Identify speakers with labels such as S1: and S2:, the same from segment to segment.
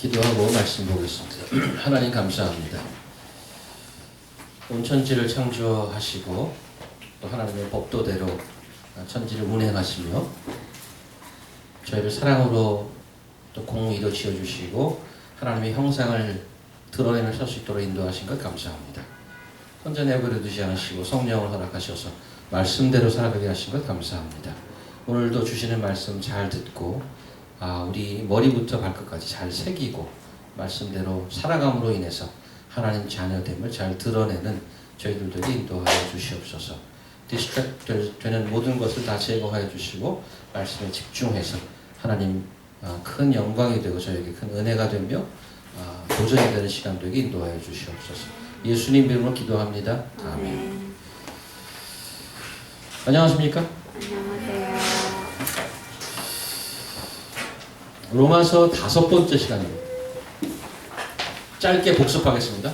S1: 기도하고 말씀 보겠습니다. 하나님 감사합니다. 온 천지를 창조하시고 또 하나님의 법도대로 천지를 운행하시며 저희를 사랑으로 또 공의로 지어주시고 하나님의 형상을 드러내며 설 수 있도록 인도하신 것 감사합니다. 혼자 내버려 두지 않으시고 성령을 허락하셔서 말씀대로 살아가게 하신 것 감사합니다. 오늘도 주시는 말씀 잘 듣고 우리 머리부터 발끝까지 잘 새기고 말씀대로 살아감으로 인해서 하나님 자녀됨을 잘 드러내는 저희들에게 인도하여 주시옵소서. 디스트랙트 되는 모든 것을 다 제거하여 주시고 말씀에 집중해서 하나님 큰 영광이 되고 저에게 큰 은혜가 되며 도전이 되는 시간 되게 인도하여 주시옵소서. 예수님 이름으로 기도합니다. 아멘. 안녕하십니까?
S2: 안녕하세요.
S1: 로마서 5번째 시간입니다. 짧게 복습하겠습니다.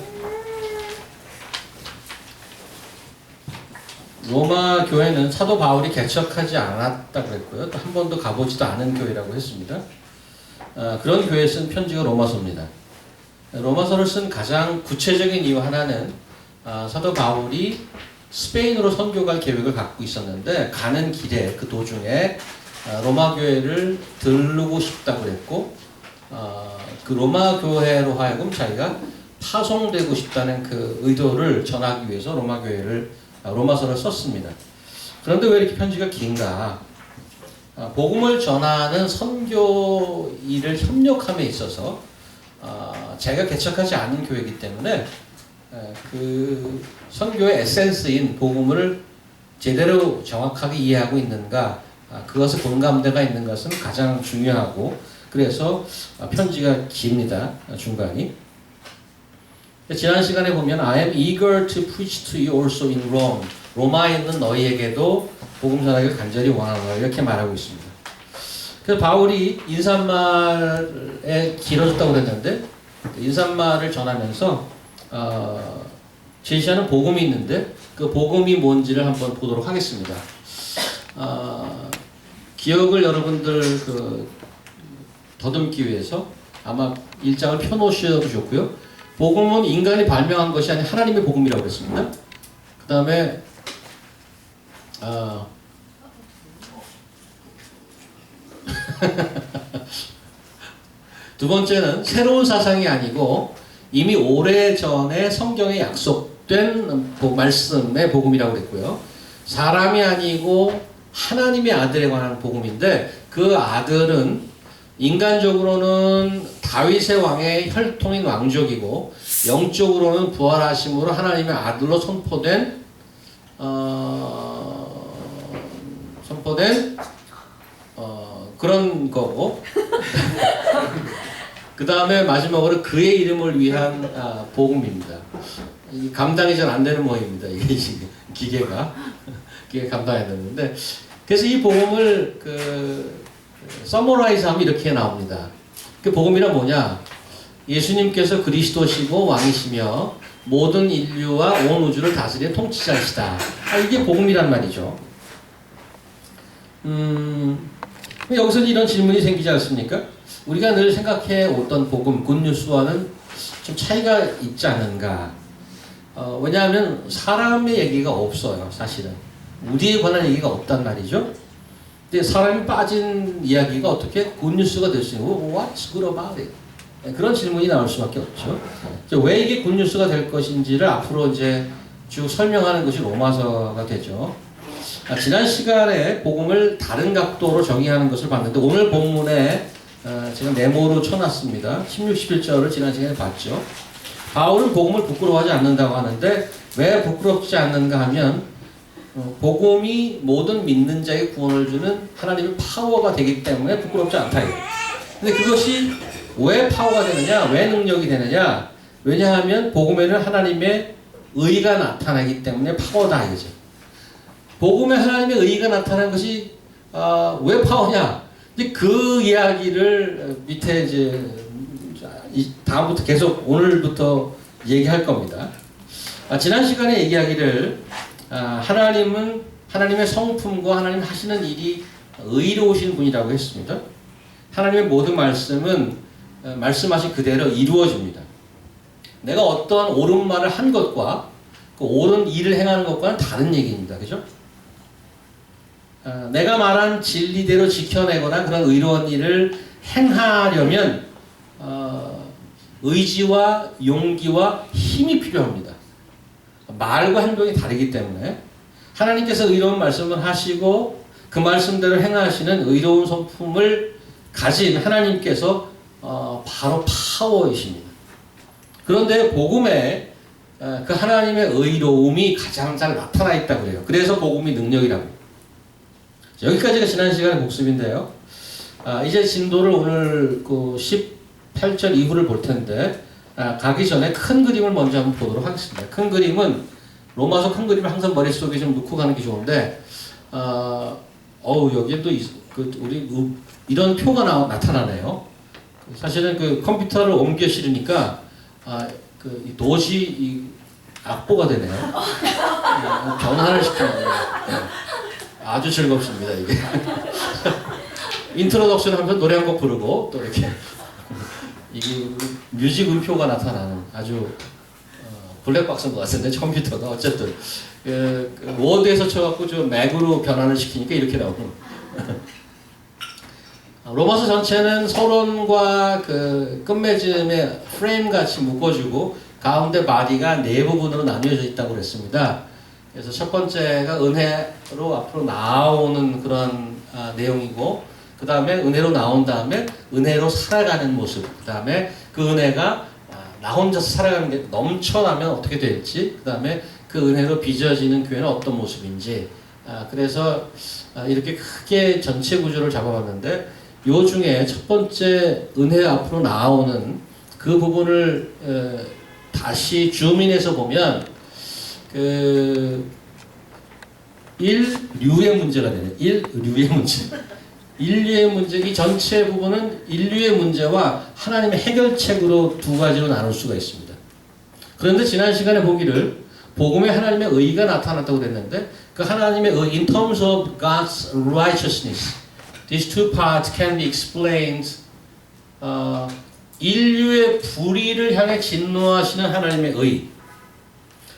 S1: 로마 교회는 사도 바울이 개척하지 않았다고 했고요. 또 한 번도 가보지도 않은 교회라고 했습니다. 그런 교회에 쓴 편지가 로마서입니다. 로마서를 쓴 가장 구체적인 이유 하나는 사도 바울이 스페인으로 선교 갈 계획을 갖고 있었는데 가는 길에 그 도중에 로마 교회를 들르고 싶다고 그랬고 그 로마 교회로 하여금 자기가 파송되고 싶다는 그 의도를 전하기 위해서 로마서를 썼습니다. 그런데 왜 이렇게 편지가 긴가? 복음을 전하는 선교 일을 협력함에 있어서 제가 개척하지 않은 교회이기 때문에 그 선교의 에센스인 복음을 제대로 정확하게 이해하고 있는가, 그것에 공감대가 있는 것은 가장 중요하고, 그래서 편지가 깁니다. 중간이. 지난 시간에 보면 I am eager to preach to you also in Rome. 로마에 있는 너희에게도 복음 전하기를 간절히 원하노라 이렇게 말하고 있습니다. 그래서 바울이 인사말에 길어졌다고 그랬는데 인사말을 전하면서 제시하는 복음이 있는데 그 복음이 뭔지를 한번 보도록 하겠습니다. 기억을 여러분들 더듬기 위해서 아마 1장을 펴놓으셔도 좋고요. 복음은 인간이 발명한 것이 아닌 하나님의 복음이라고 했습니다. 그 다음에 두 번째는 새로운 사상이 아니고 이미 오래전에 성경에 약속된 말씀의 복음이라고 그랬고요. 사람이 아니고 하나님의 아들에 관한 복음인데 그 아들은 인간적으로는 다윗의 왕의 혈통인 왕족이고 영적으로는 부활하심으로 하나님의 아들로 선포된 그런 거고 그 다음에 마지막으로 그의 이름을 위한 복음입니다. 감당이 잘 안 되는 모양입니다. 이게 지금 기계가 감당해야 되는데 그래서 이 복음을 서머라이즈하면 이렇게 나옵니다. 그 복음이란 뭐냐? 예수님께서 그리스도시고 왕이시며 모든 인류와 온 우주를 다스리는 통치자이시다. 이게 복음이란 말이죠. 여기서 이런 질문이 생기지 않습니까? 우리가 늘 생각해 오던 복음, 굿뉴스와는 좀 차이가 있지 않은가? 왜냐하면 사람의 얘기가 없어요, 사실은. 우리에 관한 얘기가 없단 말이죠. 근데 사람이 빠진 이야기가 어떻게 굿뉴스가 될 수 있는 거예요? What's good about it? 그런 질문이 나올 수밖에 없죠. 왜 이게 굿뉴스가 될 것인지를 앞으로 이제 쭉 설명하는 것이 로마서가 되죠. 지난 시간에 복음을 다른 각도로 정의하는 것을 봤는데 오늘 본문에 제가 메모로 쳐놨습니다. 16, 11절을 지난 시간에 봤죠. 바울은 복음을 부끄러워하지 않는다고 하는데 왜 부끄럽지 않는가 하면 복음이 모든 믿는 자에게 구원을 주는 하나님의 파워가 되기 때문에 부끄럽지 않다. 근데 그것이 왜 파워가 되느냐, 왜 능력이 되느냐? 왜냐하면 복음에는 하나님의 의가 나타나기 때문에 파워다 이거죠. 복음에 하나님의 의가 나타나는 것이 왜 파워냐? 근데 그 이야기를 밑에 이제 다음부터 계속 오늘부터 얘기할 겁니다. 지난 시간에 얘기하기를 하나님은 하나님의 성품과 하나님 하시는 일이 의로우신 분이라고 했습니다. 하나님의 모든 말씀은 말씀하신 그대로 이루어집니다. 내가 어떤 옳은 말을 한 것과 그 옳은 일을 행하는 것과는 다른 얘기입니다. 그죠? 내가 말한 진리대로 지켜내거나 그런 의로운 일을 행하려면 의지와 용기와 힘이 필요합니다. 말과 행동이 다르기 때문에 하나님께서 의로운 말씀을 하시고 그 말씀대로 행하시는 의로운 성품을 가진 하나님께서 바로 파워이십니다. 그런데 복음에 그 하나님의 의로움이 가장 잘 나타나 있다고 그래요. 그래서 복음이 능력이라고. 여기까지가 지난 시간의 복습인데요. 이제 진도를 오늘 그 18절 이후를 볼 텐데 가기 전에 큰 그림을 먼저 한번 보도록 하겠습니다. 큰 그림은 로마서 큰 그림을 항상 머릿속에 좀 넣고 가는 게 좋은데 여기에 또 우리 이런 표가 나타나네요. 사실은 그 컴퓨터를 옮겨 실으니까 도시 악보가 되네요. 변화를 시켜요. 아주 즐겁습니다, 이게. 인트로덕션 하면서 노래 한 곡 부르고, 또 이렇게, 이게 뮤직 음표가 나타나는 아주, 블랙박스인 것 같은데, 컴퓨터가. 어쨌든, 워드에서 쳐갖고 좀 맥으로 변환을 시키니까 이렇게 나오고. 로마서 전체는 서론과 그 끝맺음의 프레임 같이 묶어주고, 가운데 바디가 네 부분으로 나뉘어져 있다고 그랬습니다. 그래서 첫 번째가 은혜로 앞으로 나오는 그런 내용이고, 그 다음에 은혜로 나온 다음에 은혜로 살아가는 모습, 그 다음에 그 은혜가 나 혼자서 살아가는 게 넘쳐나면 어떻게 될지, 그 다음에 그 은혜로 빚어지는 교회는 어떤 모습인지. 그래서 이렇게 크게 전체 구조를 잡아봤는데, 요 중에 첫 번째 은혜 앞으로 나오는 그 부분을 다시 줌인해서 보면 인류의 문제가 되네. 인류의 문제. 인류의 문제, 이 전체 부분은 인류의 문제와 하나님의 해결책으로 두 가지로 나눌 수가 있습니다. 그런데 지난 시간에 보기를 복음에 하나님의 의가 나타났다고 그랬는데 그 하나님의 의, in terms of God's righteousness, these two parts can be explained. 인류의 불의를 향해 진노하시는 하나님의 의.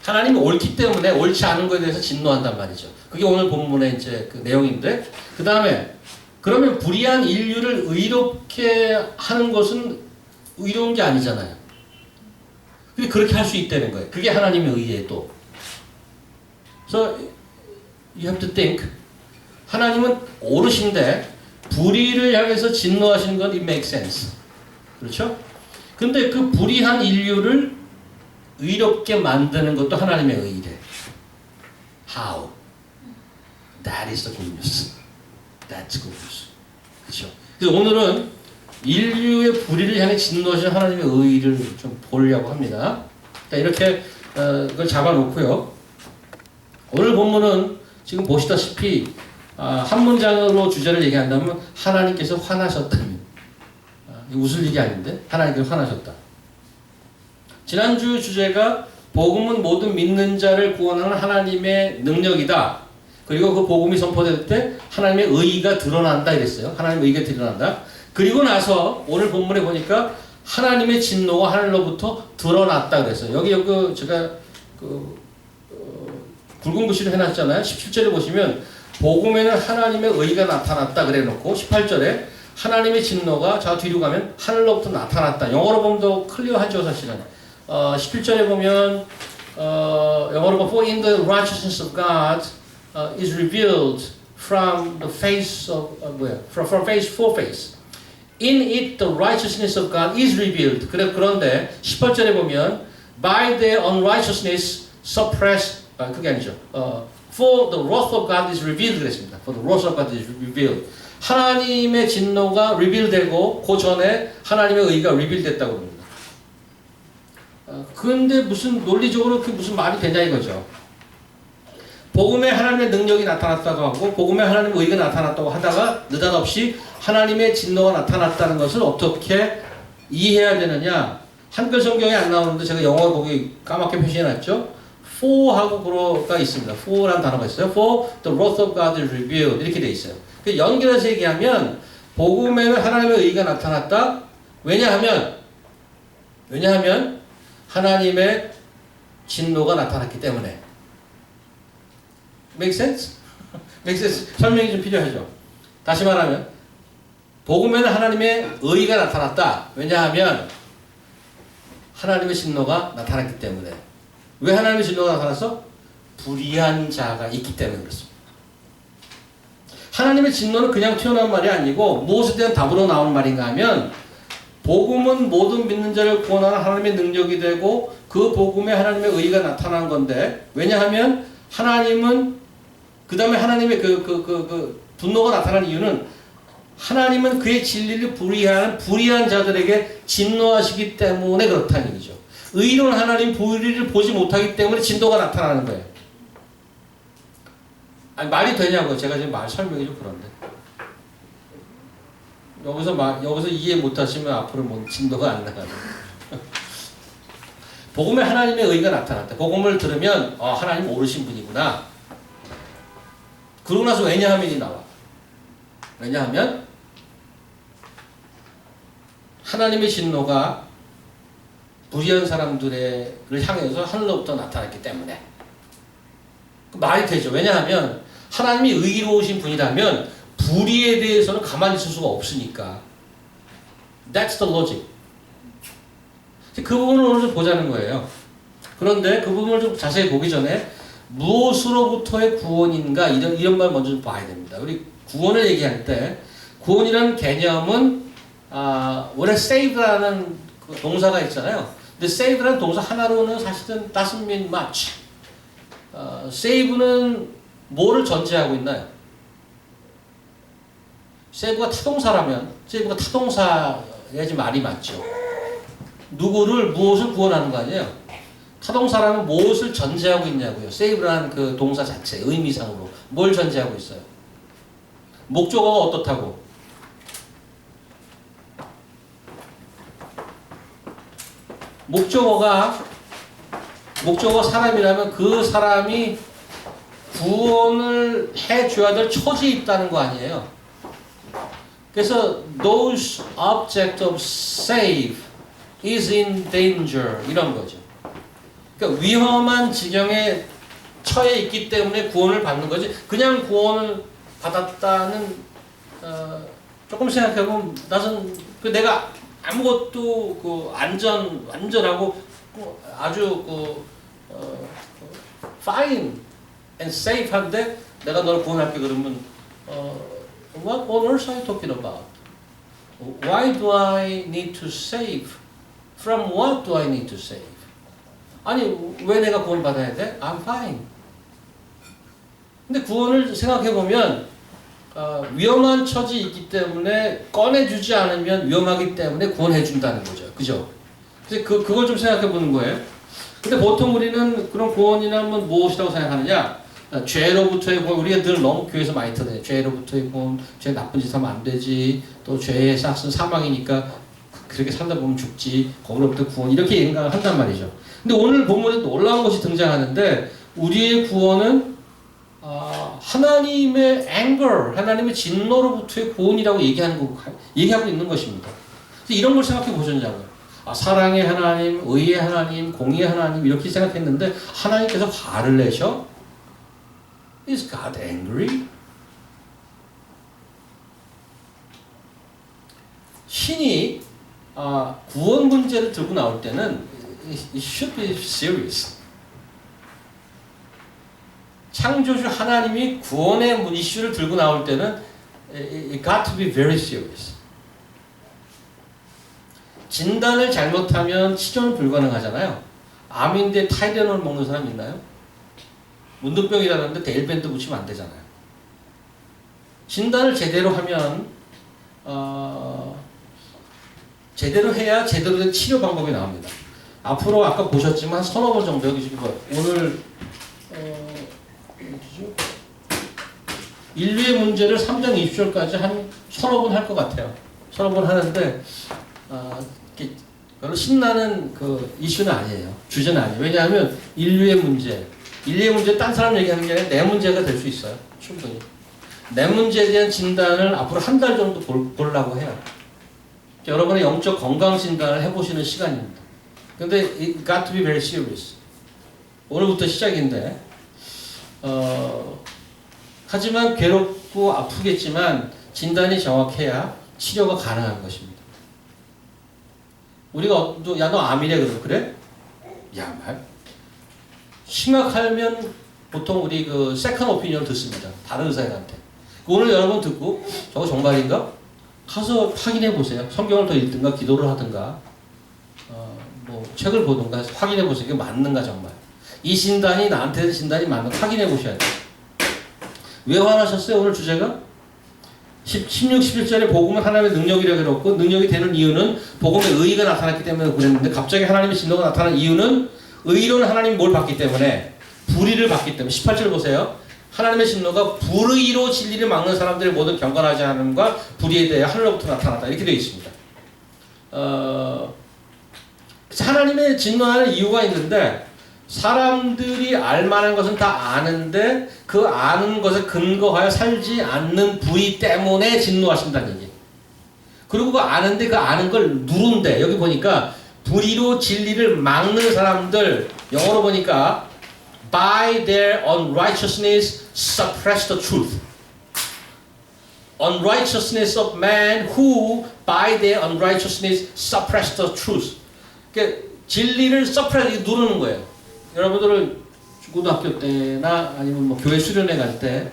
S1: 하나님이 옳기 때문에 옳지 않은 것에 대해서 진노한단 말이죠. 그게 오늘 본문의 이제 그 내용인데, 그 다음에 그러면 불의한 인류를 의롭게 하는 것은 의로운 게 아니잖아요. 근데 그렇게 할 수 있다는 거예요. 그게 하나님의 의예요, 또. So you have to think. 하나님은 옳으신데 불의를 향해서 진노하시는 건 it makes sense. 그렇죠? 근데 그 불의한 인류를 의롭게 만드는 것도 하나님의 의래. How? That is the good news. That's good news. 그렇죠? 그래서 오늘은 인류의 불의를 향해 진노하신 하나님의 의를 좀 보려고 합니다. 이렇게 그걸 잡아놓고요. 오늘 본문은 지금 보시다시피 한 문장으로 주제를 얘기한다면 하나님께서 화나셨다는, 웃을 일이 아닌데 하나님께서 화나셨다. 지난주 주제가 복음은 모든 믿는 자를 구원하는 하나님의 능력이다. 그리고 그 복음이 선포될 때 하나님의 의의가 드러난다 이랬어요. 하나님의 의의가 드러난다. 그리고 나서 오늘 본문에 보니까 하나님의 진노가 하늘로부터 드러났다 그랬어요. 여기 제가 굵은 글씨로 해놨잖아요. 17절에 보시면 복음에는 하나님의 의의가 나타났다 그래 놓고 18절에 하나님의 진노가 저 뒤로 가면 하늘로부터 나타났다. 영어로 보면 더 클리어하죠, 사실은. 17절에 보면 영어로 보면 For in the righteousness of God is revealed from the face of from face for face. In it the righteousness of God is revealed. 그런데 18절에 보면 by their unrighteousness suppressed. 그게 아니죠. For the wrath of God is revealed 그랬습니다. For the wrath of God is revealed. 하나님의 진노가 reveal되고 그 전에 하나님의 의가 reveal됐다고 합니다. 그런데 무슨 논리적으로 그게 무슨 말이 되냐 이거죠. 복음에 하나님의 능력이 나타났다고 하고 복음에 하나님의 의가 나타났다고 하다가 느닷없이 하나님의 진노가 나타났다는 것을 어떻게 이해해야 되느냐. 한글 성경에 안 나오는데 제가 영어 거기 까맣게 표시해놨죠. for하고 그로가 있습니다. for라는 단어가 있어요. For the wrath of God is revealed 이렇게 돼 있어요. 연결해서 얘기하면 복음에는 하나님의 의가 나타났다. 왜냐하면 하나님의 진노가 나타났기 때문에. Make sense? Make sense? 설명이 좀 필요하죠. 다시 말하면 복음에는 하나님의 의가 나타났다. 왜냐하면 하나님의 진노가 나타났기 때문에. 왜 하나님의 진노가 나타났어? 불의한 자가 있기 때문에 그렇습니다. 하나님의 진노는 그냥 튀어나온 말이 아니고 무엇에 대한 답으로 나오는 말인가 하면 복음은 모든 믿는 자를 구원하는 하나님의 능력이 되고 그 복음에 하나님의 의가 나타난 건데 왜냐하면 하나님은 그 다음에 하나님의 그 분노가 나타난 이유는 하나님은 그의 진리를 불의한 자들에게 진노하시기 때문에 그렇다는 얘기죠. 의로운 하나님 불의를 보지 못하기 때문에 진노가 나타나는 거예요. 아니, 말이 되냐고요. 제가 지금 말 설명이 좀 그런데. 여기서 이해 못하시면 앞으로 뭐 진도가 안 나가요. 복음에 하나님의 의가 나타났다. 복음을 들으면 하나님 오르신 분이구나. 그러고 나서 왜냐하면이 나와. 왜냐하면 하나님의 진노가 불의한 사람들을 향해서 하늘로부터 나타났기 때문에. 말이 되죠. 왜냐하면 하나님이 의로우신 분이라면 불의에 대해서는 가만히 있을 수가 없으니까. That's the logic. 그 부분을 오늘 좀 보자는 거예요. 그런데 그 부분을 좀 자세히 보기 전에 무엇으로부터의 구원인가 이런 말 먼저 좀 봐야 됩니다. 우리 구원을 얘기할 때 구원이라는 개념은 원래 save라는 그 동사가 있잖아요. 근데 save라는 동사 하나로는 사실은 doesn't mean much. save는 뭐를 전제하고 있나요? save가 타동사라면 save가 타동사야지 말이 맞죠. 누구를 무엇을 구원하는 거 아니에요? 타동사라면 무엇을 전제하고 있냐고요. save라는 그 동사 자체 의미상으로 뭘 전제하고 있어요? 목적어가 어떻다고? 목적어가 사람이라면 그 사람이 구원을 해줘야 될 처지에 있다는 거 아니에요. 그래서 those object of save is in danger 이런 거죠. 그러니까 위험한 지경에 처해 있기 때문에 구원을 받는 거지. 그냥 구원을 받았다는 조금 생각해보면 내가 아무것도 완전하고 아주 fine and safe한데 내가 너를 구원할게 그러면 what on earth are you talking about? Why do I need to save? From what do I need to save? 아니 왜 내가 구원 받아야 돼? I'm fine. 근데 구원을 생각해보면 위험한 처지에 있기 때문에 꺼내주지 않으면 위험하기 때문에 구원해준다는 거죠. 그죠? 그래서 그걸 좀 생각해보는 거예요. 근데 보통 우리는 그런 구원이라면 무엇이라고 생각하느냐? 죄로부터의 구원, 우리가 늘 너무 교회에서 많이 들어요. 죄로부터의 구원, 죄 나쁜 짓 하면 안 되지. 또 죄의 싹은 사망이니까 그렇게 살다 보면 죽지. 거기로부터 구원, 이렇게 생각을 한단 말이죠. 근데 오늘 본문에 놀라운 것이 등장하는데 우리의 구원은 하나님의 anger, 하나님의 진노로부터의 구원이라고 얘기하고 있는 것입니다. 이런 걸 생각해 보셨냐고요. 사랑의 하나님, 의의 하나님, 공의의 하나님 이렇게 생각했는데 하나님께서 화를 내셔? Is God angry? 신이 구원 문제를 들고 나올 때는 it should be serious. 창조주 하나님이 구원의 이슈를 들고 나올 때는 it got to be very serious. 진단을 잘못하면 치료는 불가능하잖아요. 암인데 타이레놀 먹는 사람 있나요? 문둥병이라는데 데일밴드 붙이면 안 되잖아요. 진단을 제대로 하면 제대로 해야 제대로 된 치료 방법이 나옵니다. 앞으로 아까 보셨지만 서너 번 정도 여기 지금 오늘 인류의 문제를 3장 20절까지 한 서너 번 할 것 같아요. 서너 번 하는데 별로 신나는 그 이슈는 아니에요. 주제는 아니에요. 왜냐하면 인류의 문제 딴 사람 얘기하는 게 아니라 내 문제가 될 수 있어요. 충분히. 내 문제에 대한 진단을 앞으로 한 달 정도 보려고 해요. 여러분의 영적 건강 진단을 해보시는 시간입니다. 근데 it got to be very serious. 오늘부터 시작인데 하지만 괴롭고 아프겠지만 진단이 정확해야 치료가 가능한 것입니다. 우리가 야 너 암이래 그러면 그래? 야 말 심각하면 보통 우리 그 세컨 오피니언 듣습니다. 다른 의사한테. 오늘 여러분 듣고 저거 정말인가? 가서 확인해 보세요. 성경을 더 읽든가 기도를 하든가 뭐 책을 보든가 확인해 보세요. 이게 맞는가 정말. 이 진단이 나한테 진단이 맞는가 확인해 보셔야 돼요. 왜 화나셨어요? 오늘 주제가? 16, 11절에 복음은 하나님의 능력이라 그랬고 능력이 되는 이유는 복음의 의의가 나타났기 때문에 그랬는데 갑자기 하나님의 진노가 나타난 이유는 의로는 하나님이 뭘 받기 때문에 불의를 받기 때문에 18절 보세요. 하나님의 진노가 불의로 진리를 막는 사람들의 모든 경건하지 않음과 불의에 대해 하늘로부터 나타났다. 이렇게 되어 있습니다. 하나님의 진노하는 이유가 있는데 사람들이 알만한 것은 다 아는데 그 아는 것에 근거하여 살지 않는 불의 때문에 진노하신다는 얘기. 그리고 그 아는데 그 아는 걸 누른대. 여기 보니까 불의로 진리를 막는 사람들 영어로 보니까 by their unrighteousness suppress the truth. Unrighteousness of man who by their unrighteousness suppress the truth. 그러니까 진리를 suppress 누르는 거예요. 여러분들은 고등학교 때나 아니면 뭐 교회 수련회 갈 때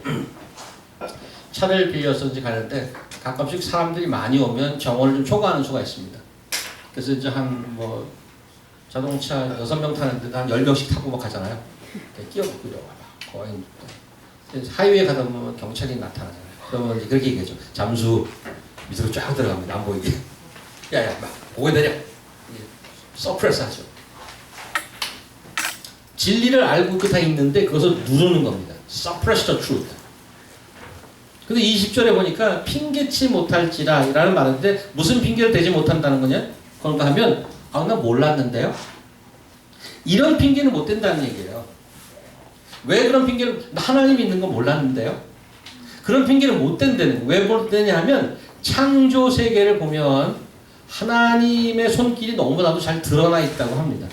S1: 차를 빌려서 이제 가는데 가끔씩 사람들이 많이 오면 정원을 좀 초과하는 수가 있습니다. 그래서 이제 한 뭐 자동차 6명 타는데 한 10명씩 타고 막 가잖아요. 끼어붙고 거의 하이웨이 가다 보면 경찰이 나타나잖아요. 그러면 이제 그렇게 얘기하죠. 잠수 밑으로 쫙 들어갑니다. 안 보이게. 야야 막 보게 되냐? 서프레스 하죠. 진리를 알고 그 다 있는데 그것을 누르는 겁니다. Suppress the truth. 근데 20절에 보니까 핑계치 못할지라 라는 말인데 무슨 핑계를 대지 못한다는 거냐? 그런가 하면 나 몰랐는데요? 이런 핑계는 못 된다는 얘기예요. 왜 그런 핑계를 하나님이 있는 건 몰랐는데요? 그런 핑계는 못 된다는 거예요. 왜 못 되냐 하면 창조 세계를 보면 하나님의 손길이 너무나도 잘 드러나 있다고 합니다.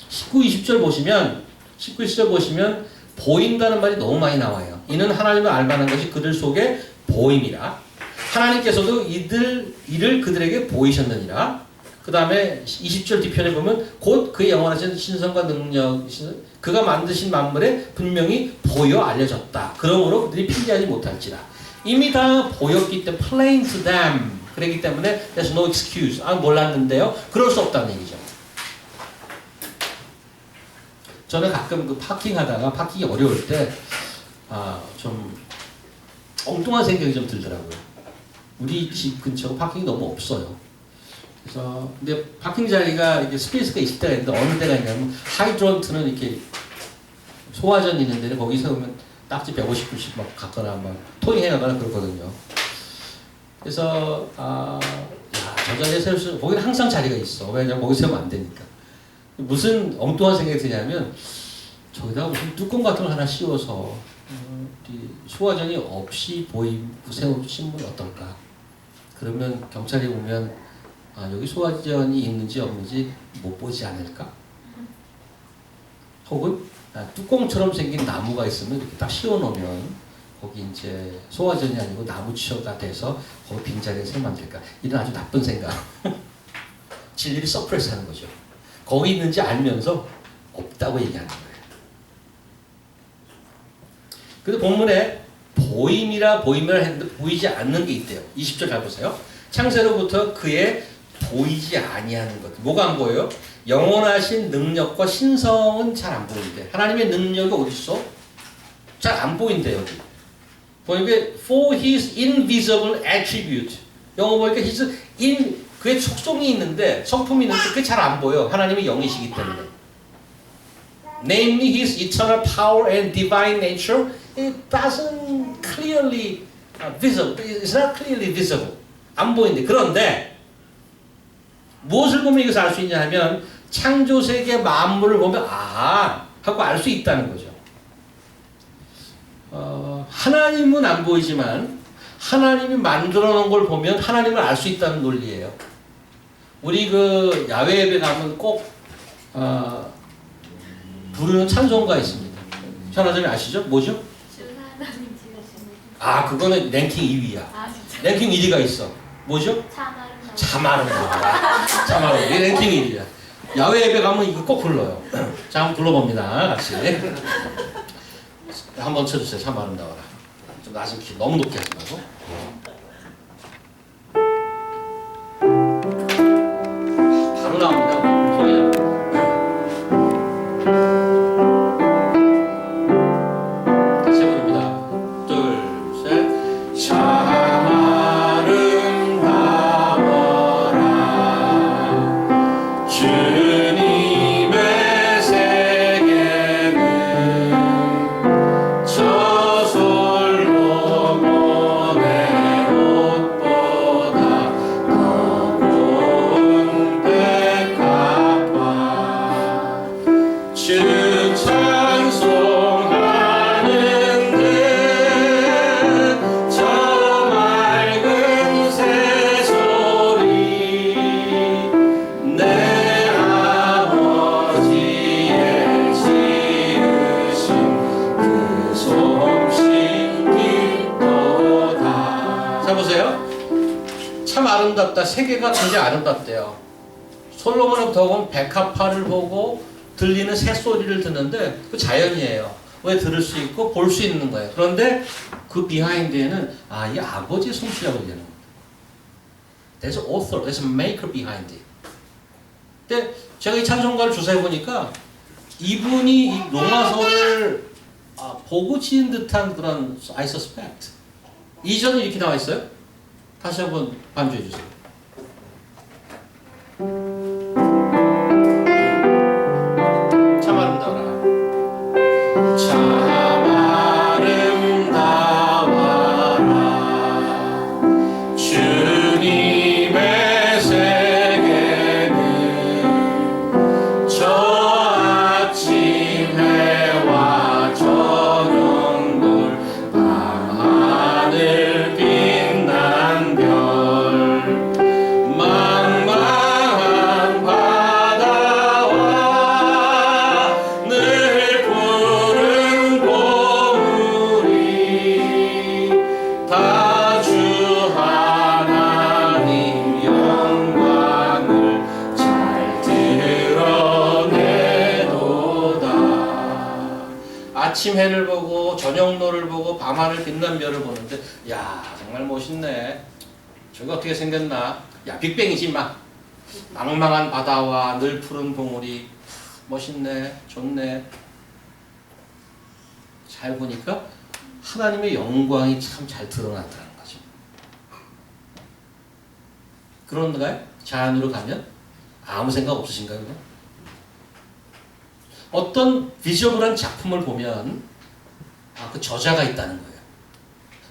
S1: 19, 20절 보시면 19, 20절 보시면 보인다는 말이 너무 많이 나와요. 이는 하나님을 알만한 것이 그들 속에 보임이라. 하나님께서도 이를 그들에게 보이셨느니라. 그 다음에 20절 뒤편에 보면 곧 그의 영원하신 신성과 능력 그가 만드신 만물에 분명히 보여 알려졌다. 그러므로 그들이 핑계하지 못할지라. 이미 다 보였기 때문에 plain to them. 그렇기 때문에 there's no excuse. 몰랐는데요. 그럴 수 없다는 얘기죠. 저는 가끔 그 파킹하다가 파킹이 어려울 때 좀 엉뚱한 생각이 좀 들더라고요. 우리 집 근처가 파킹이 너무 없어요. 그래서 근데 파킹 자리가 이렇게 스페이스가 있을 때가 있는데 어느 때가 있냐면 하이드런트는 이렇게 소화전 있는 데는 거기 세우면 딱지 150불씩 막 갖거나 막 토잉해 가거나 그렇거든요. 그래서 저 자리에 세울 수 거기는 항상 자리가 있어. 왜냐면 거기 세우면 안 되니까. 무슨 엉뚱한 생각이 드냐면 저기다가 무슨 뚜껑 같은 걸 하나 씌워서 소화전이 없이 보이고 세우시면 어떨까? 그러면 경찰이 오면 여기 소화전이 있는지 없는지 못 보지 않을까? 혹은 뚜껑처럼 생긴 나무가 있으면 이렇게 딱 씌워놓으면 거기 이제 소화전이 아니고 나무치어가 돼서 거기 빈자리에 세우면 안 될까? 이런 아주 나쁜 생각. 진리를 서프레스 하는 거죠. 거기 있는지 알면서 없다고 얘기하는 거예요. 근데 본문에 보임이라 했는데 보이지 않는 게 있대요. 20절 잘 보세요. 창세로부터 그의 보이지 아니하는 것. 뭐가 안 보여요? 영원하신 능력과 신성은 잘 안 보이는데 하나님의 능력이 어디 있어? 잘 안 보인대 여기. 보니까 for his invisible attribute. 영어 보니까 그의 속성이 있는데 성품이 있는데 그게 잘 안 보여. 하나님이 영이시기 때문에. Namely his eternal power and divine nature. It doesn't clearly visible. It's not clearly visible. 안 보이는데 그런데 무엇을 보면 이것을 알 수 있냐 하면 창조 세계 만물을 보면 하고 알 수 있다는 거죠. 하나님은 안 보이지만 하나님이 만들어 놓은 걸 보면 하나님을 알 수 있다는 논리예요. 우리 그 야외 예배 가면 꼭 부르는 찬송가 있습니다. 현아점이 아시죠? 뭐죠? 아, 그거는 랭킹 2위야.
S2: 아, 진짜?
S1: 랭킹 1위가 있어. 뭐죠? 참 아름다워. 참 아름다워. 이 랭킹 1위야. 야외 예배 가면 이거 꼭 불러요. 자, 한번 불러봅니다. 같이. 한번 쳐주세요. 참 아름다워라. 좀 낮은 키, 너무 높게 하지 말고. 바로 나옵니다. 소리가. 다시 해봅니다. 둘, 셋. 참 아름다워라. 주님의 세계는 저 솔로몬의 옷보다 더 고운 백합화. 주 찬송하는 듯 저 맑은 새소리 내 아버지의 지으신 그 솜씨 깊도다. 자 보세요. 참 아름답다. 세계가 굉장히 아름답대요. 솔로몬부터 보면 백합화를 보고 들리는 새소리를 듣는데 그 자연이에요. 왜 들을 수 있고 볼 수 있는 거예요. 그런데 그 비하인드에는 이 아버지의 솜씨라고 얘기하는 겁니다. There's an author, there's a maker behind it. 근데 제가 이 찬송가를 조사해 보니까 이분이 이 로마서를 보고 지은 듯한 그런 I suspect. 이전에 이렇게 나와 있어요. 다시 한번 반주해 주세요. 참 아름다워라. 참 아름다워라. 주님의 세계는 저 아침 해와 저녁 노을 밤하늘 빛난 별 망망한 바다와 늘 푸른 고물이 다 주 하나님 영광을 잘 드러내도다. 아침 해를 보고 저녁 노를 보고 밤하늘 빛난 별을 보는데 야 정말 멋있네. 저게 어떻게 생겼나? 야 빅뱅이지 막. 망망한 바다와 늘 푸른 봉우리 멋있네, 좋네. 잘 보니까 하나님의 영광이 참 잘 드러났다는 거죠. 그런가요? 자연으로 가면 아무 생각 없으신가요? 그냥? 어떤 비저블한 작품을 보면 그 저자가 있다는 거예요.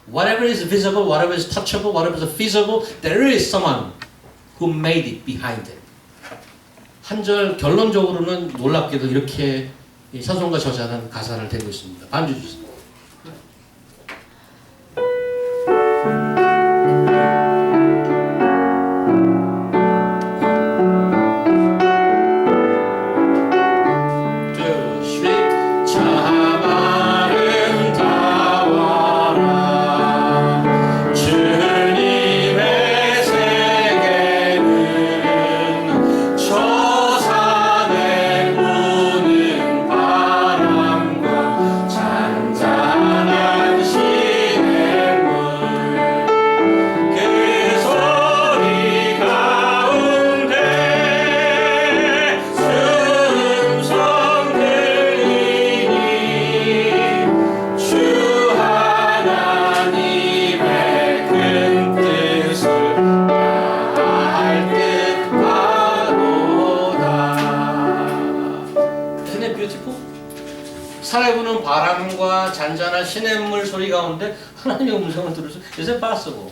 S1: Whatever is visible, whatever is touchable, whatever is feasible, there is someone who made it behind it. 한 절 결론적으로는 놀랍게도 이렇게 이 찬송가 저자는 가사를 대고 있습니다. 반주 주세요. 살아부는 바람과 잔잔한 시냇물 소리 가운데 하나님의 음성을 들을 수 있어요. possible.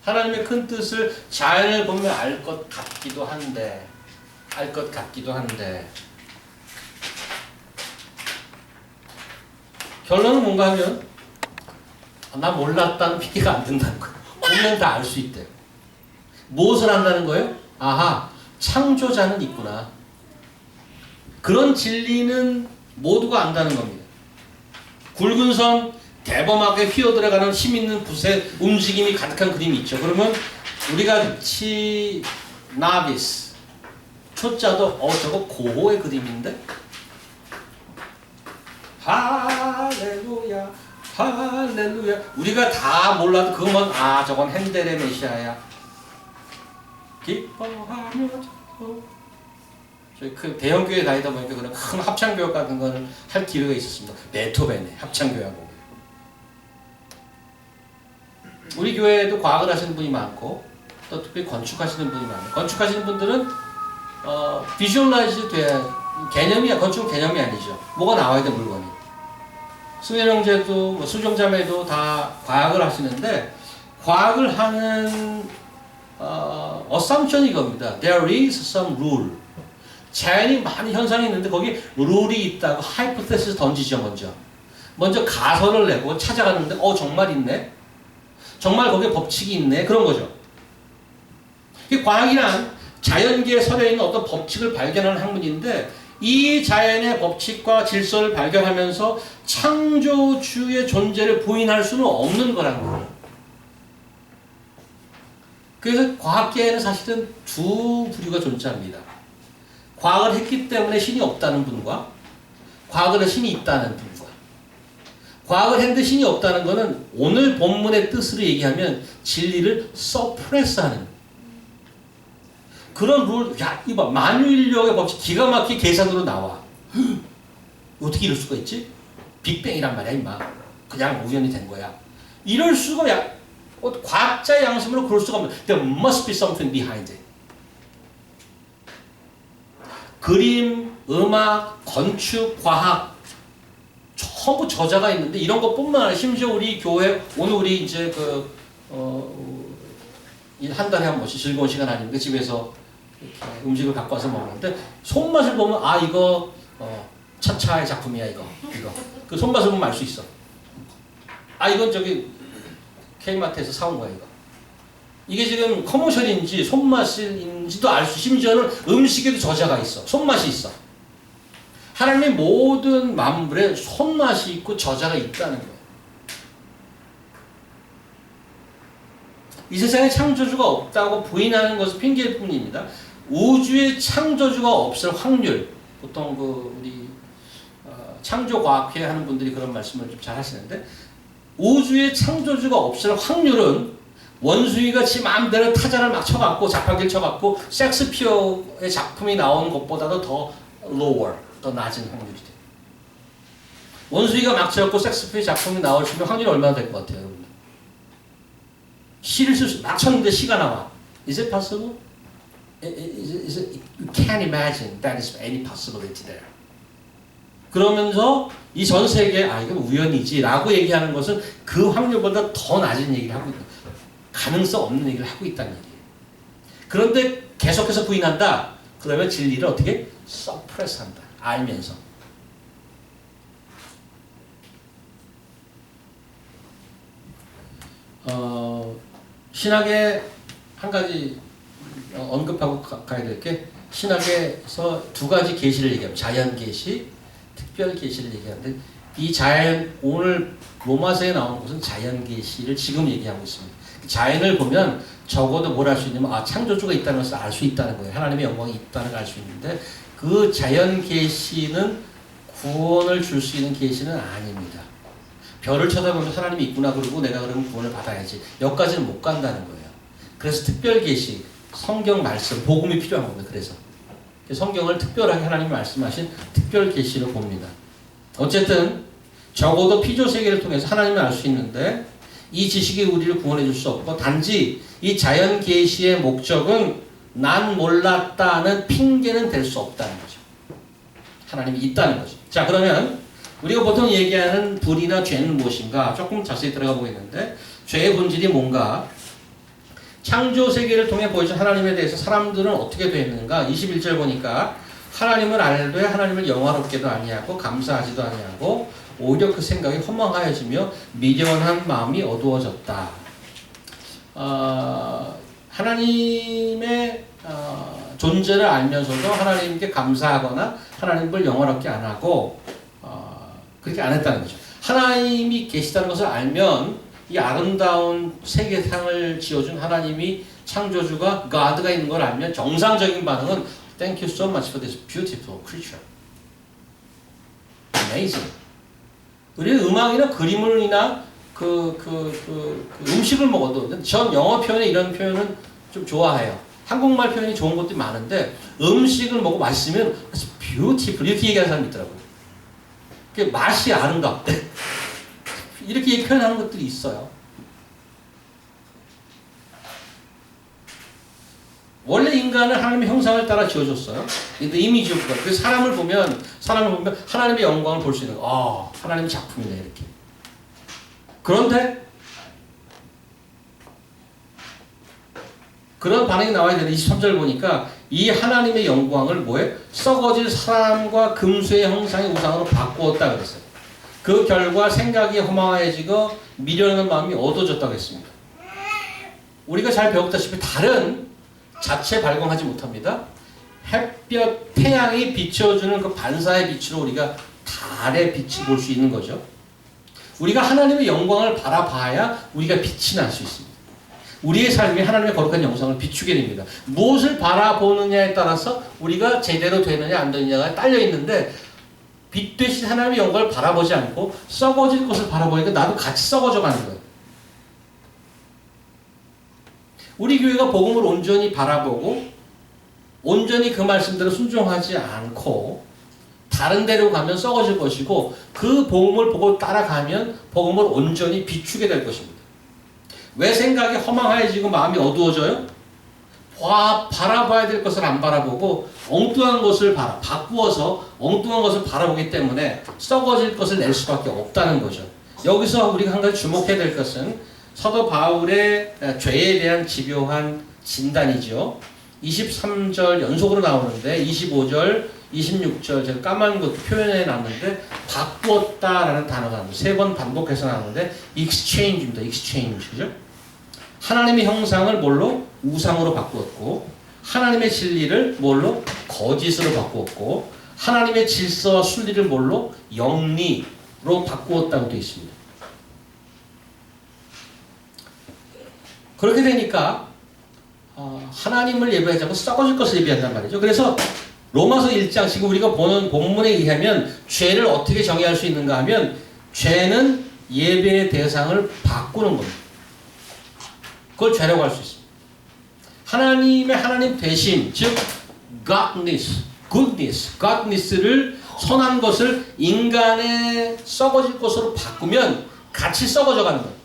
S1: 하나님의 큰 뜻을 자연을 보면 알 것 같기도 한데 결론은 뭔가 하면 나 몰랐다는 핑계가 안 된다는 거예요. 보면 다 알 수 있대요. 무엇을 안다는 거예요? 아하, 창조자는 있구나. 그런 진리는 모두가 안다는 겁니다. 굵은 선, 대범하게 휘어들어가는 힘있는 붓의 움직임이 가득한 그림이 있죠. 그러면 우리같이 나비스, 초짜도 저거 고호의 그림인데? 할렐루야, 할렐루야. 우리가 다 몰라도 그것만 저건 핸델의 메시아야. 기뻐하며 저희 그 대형교회 다니다 보니까 그런 큰 합창교육 같은 거를 할 기회가 있었습니다. 베토벤의 합창교회하고. 우리 교회에도 과학을 하시는 분이 많고 또 특별히 건축하시는 분이 많아요. 건축하시는 분들은 비주얼라이즈 돼야 개념이야. 건축은 개념이 아니죠. 뭐가 나와야 돼 물건이. 수현 형제도 뭐 수정자매도 다 과학을 하시는데 과학을 하는 assumption이 이겁니다. There is some rule. 자연이 많은 현상이 있는데 거기 룰이 있다고 하이포테시스 던지죠. 먼저 가설을 내고 찾아갔는데 정말 있네. 정말 거기에 법칙이 있네. 그런 거죠. 과학이란 자연계에 서려 있는 어떤 법칙을 발견하는 학문인데 이 자연의 법칙과 질서를 발견하면서 창조주의 존재를 부인할 수는 없는 거라는 거예요. 그래서 과학계에는 사실은 두 부류가 존재합니다. 과학을 했기 때문에 신이 없다는 분과 과학을 해서 신이 있다는 분과. 과학을 했는데 신이 없다는 것은 오늘 본문의 뜻으로 얘기하면 진리를 서프레스하는 그런 룰. 야, 이봐, 만유인력의 법칙 기가 막히게 계산으로 나와. 어떻게 이럴 수가 있지? 빅뱅이란 말이야, 임마. 그냥 우연히 된 거야. 이럴 수가 과학자의 양심으로 그럴 수가 없는. There must be something behind it. 그림, 음악, 건축, 과학 전부 저자가 있는데 이런 것뿐만 아니라 심지어 우리 교회 오늘 우리 이제 한 달에 한 번씩 즐거운 시간 아닙니까? 집에서 이렇게 음식을 갖고 와서 먹는데 손맛을 보면 이거 차차의 작품이야 이거 그 손맛을 보면 알 수 있어. 이건 저기 K마트에서 사온 거야 이거. 이게 지금 커머셜인지 손맛인지도 알 수. 심지어는 음식에도 저자가 있어. 손맛이 있어. 하나님의 모든 만물에 손맛이 있고 저자가 있다는 거예요. 이 세상에 창조주가 없다고 부인하는 것은 핑계일 뿐입니다. 우주에 창조주가 없을 확률, 보통 우리 창조과학회 하는 분들이 그런 말씀을 좀 잘 하시는데 우주에 창조주가 없을 확률은 원숭이가 지 마음대로 타자를 막 쳐갖고 자판기를 쳐갖고 셰익스피어의 작품이 나온 것보다도 더 lower, 더 낮은 확률이 돼요. 원숭이가 막 쳐갖고 셰익스피어의 작품이 나올 수 있는 확률이 얼마나 될 것 같아요, 여러분? 시를 쓸 수, 막 쳤는데 시가 나와. Is it possible? You can't imagine that is any possibility there. 그러면서 이 전 세계에 이건 우연이지 라고 얘기하는 것은 그 확률보다 더 낮은 얘기를 하고 있다. 가능성 없는 얘기를 하고 있다는 얘기예요. 그런데 계속해서 부인한다. 그러면 진리를 어떻게? 서프레스한다. 알면서. 신학의 한 가지 언급하고 가야 될 게 신학에서 두 가지 계시를 얘기합니다. 자연 계시, 특별 계시를 얘기하는데 이 자연 오늘 로마서에 나온 것은 자연 계시를 지금 얘기하고 있습니다. 자연을 보면 적어도 뭘 알 수 있냐면 창조주가 있다는 것을 알 수 있다는 거예요. 하나님의 영광이 있다는 걸 알 수 있는데 그 자연 계시는 구원을 줄 수 있는 계시는 아닙니다. 별을 쳐다보면 하나님이 있구나 그러고 내가 그러면 구원을 받아야지. 여기까지는 못 간다는 거예요. 그래서 특별 계시, 성경 말씀, 복음이 필요한 겁니다. 그래서 성경을 특별하게 하나님이 말씀하신 특별 계시로 봅니다. 어쨌든 적어도 피조 세계를 통해서 하나님을 알 수 있는데 이 지식이 우리를 구원해 줄 수 없고 단지 이 자연 계시의 목적은 난 몰랐다는 핑계는 될 수 없다는 거죠. 하나님이 있다는 거죠. 자, 그러면 우리가 보통 얘기하는 불이나 죄는 무엇인가 조금 자세히 들어가 보겠는데 죄의 본질이 뭔가 창조 세계를 통해 보여준 하나님에 대해서 사람들은 어떻게 되었는가 21절 보니까 하나님을 알되 하나님을 영화롭게도 아니하고 감사하지도 아니하고 오히려 그 생각이 허망하여지며 미련한 마음이 어두워졌다. 하나님의 존재를 알면서도 하나님께 감사하거나 하나님을 영원롭게 안 하고 그렇게 안 했다는 거죠. 하나님이 계시다는 것을 알면 이 아름다운 세계상을 지어준 하나님이 창조주가 God가 있는 걸 알면 정상적인 반응은 Thank you so much for this beautiful creature. Amazing. 우리는 음악이나 그림을이나 음식을 먹어도 전 영어 표현에 이런 표현은 좀 좋아해요. 한국말 표현이 좋은 것도 많은데 음식을 먹고 맛있으면 It's beautiful 이렇게 얘기하는 사람이 있더라고요. 그게 맛이 아름답대. 이렇게 표현하는 것들이 있어요. 원래 인간은 하나님의 형상을 따라 지어줬어요. The image of God. 그래서 사람을 보면 하나님의 영광을 볼 수 있는 하나님의 작품이네 이렇게. 그런데 그런 반응이 나와야 되는 23절 보니까 이 하나님의 영광을 뭐에? 썩어질 사람과 금수의 형상의 우상으로 바꾸었다 그랬어요. 그 결과 생각이 허망해지고 미련한 마음이 어두워졌다고 했습니다. 우리가 잘 배웠다시피 달은 자체 발광하지 못합니다. 햇볕, 태양이 비춰주는 그 반사의 빛으로 우리가 달의 빛을 볼 수 있는 거죠. 우리가 하나님의 영광을 바라봐야 우리가 빛이 날 수 있습니다. 우리의 삶이 하나님의 거룩한 영상을 비추게 됩니다. 무엇을 바라보느냐에 따라서 우리가 제대로 되느냐 안 되느냐가 딸려 있는데 빛 대신 하나님의 영광을 바라보지 않고 썩어질 것을 바라보니까 나도 같이 썩어져 가는 거예요. 우리 교회가 복음을 온전히 바라보고 온전히 그 말씀대로 순종하지 않고 다른 데로 가면 썩어질 것이고 그 복음을 보고 따라가면 복음을 온전히 비추게 될 것입니다. 왜 생각이 허망해지고 마음이 어두워져요? 바라봐야 될 것을 안 바라보고 엉뚱한 것을 바꾸어서 엉뚱한 것을 바라보기 때문에 썩어질 것을 낼 수밖에 없다는 거죠. 여기서 우리가 한 가지 주목해야 될 것은 사도 바울의 죄에 대한 집요한 진단이죠. 23절 연속으로 나오는데 25절, 26절 제가 까만 것 표현해 놨는데 바꾸었다라는 단어가 나옵니다. 3번 반복해서 나오는데 exchange입니다. exchange. 그죠? 하나님의 형상을 뭘로? 우상으로 바꾸었고 하나님의 진리를 뭘로? 거짓으로 바꾸었고 하나님의 질서와 순리를 뭘로? 영리로 바꾸었다고 되어 있습니다. 그렇게 되니까 하나님을 예배하지 않고 썩어질 것을 예배한단 말이죠. 그래서 로마서 1장 지금 우리가 보는 본문에 의하면 죄를 어떻게 정의할 수 있는가 하면 죄는 예배의 대상을 바꾸는 겁니다. 그걸 죄라고 할 수 있습니다. 하나님 대신 즉 godness를 선한 것을 인간의 썩어질 것으로 바꾸면 같이 썩어져 가는 거예요.